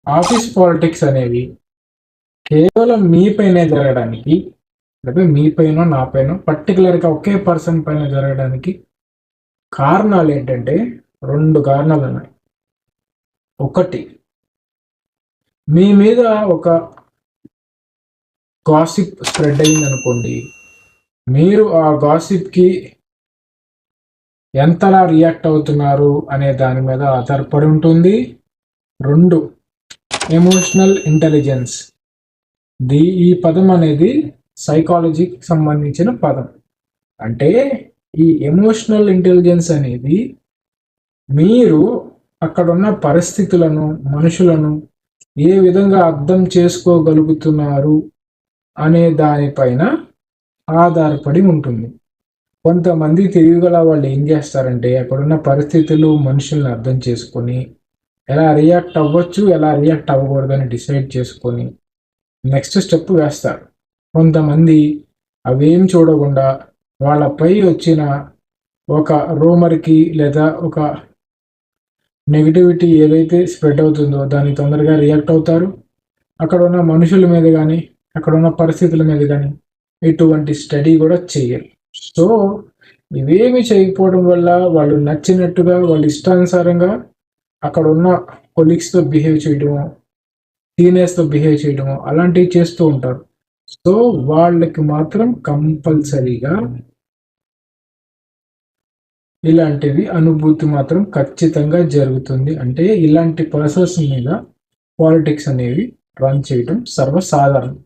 Office politics అనేవి కేవలం మీ పైనే జరగడానికి, లేదా మీ పైన నా పైన పర్టికులర్గా ఒకే పర్సన్ పైన జరగడానికి కారణాలు ఏంటంటే 2 కారణాలు ఉన్నాయి. ఒకటి, మీ మీద ఒక గాసిప్ స్ప్రెడ్ అయింది అనుకోండి, మీరు ఆ గాసిప్కి ఎంతలా రియాక్ట్ అవుతున్నారు అనే దాని మీద ఆధారపడి ఉంటుంది. 2, ఎమోషనల్ ఇంటెలిజెన్స్. ఈ పదం అనేది సైకాలజీకి సంబంధించిన పదం. అంటే ఈ ఎమోషనల్ ఇంటెలిజెన్స్ అనేది మీరు అక్కడున్న పరిస్థితులను, మనుషులను ఏ విధంగా అర్థం చేసుకోగలుగుతున్నారు అనే దానిపైన ఆధారపడి ఉంటుంది. కొంతమంది తెలివిగల వాళ్ళు ఏం చేస్తారంటే అక్కడున్న పరిస్థితులు, మనుషుల్ని అర్థం చేసుకొని ఎలా రియాక్ట్ అవ్వచ్చు, ఎలా రియాక్ట్ అవ్వకూడదని డిసైడ్ చేసుకొని నెక్స్ట్ స్టెప్ వేస్తారు. కొంతమంది అవేం చూడకుండా వాళ్ళపై వచ్చిన ఒక రూమర్కి లేదా ఒక నెగిటివిటీ ఏదైతే స్ప్రెడ్ అవుతుందో దానికి తొందరగా రియాక్ట్ అవుతారు. అక్కడ ఉన్న మనుషుల మీద కానీ, అక్కడ ఉన్న పరిస్థితుల మీద కానీ ఎటువంటి స్టడీ కూడా చేయరు. సో ఇవేమి చేయకపోవడం వల్ల వాళ్ళు నచ్చినట్టుగా, వాళ్ళ ఇష్టానుసారంగా అక్కడ ఉన్న కొలీగ్స్తో బిహేవ్ చేయడము, సీనియర్స్తో బిహేవ్ చేయడము అలాంటివి చేస్తూ ఉంటారు. సో వాళ్ళకి మాత్రం కంపల్సరీగా ఇలాంటివి అనుభూతి మాత్రం ఖచ్చితంగా జరుగుతుంది. అంటే ఇలాంటి పర్సన్స్ మీద పాలిటిక్స్ అనేవి రన్ చేయడం సర్వసాధారణం.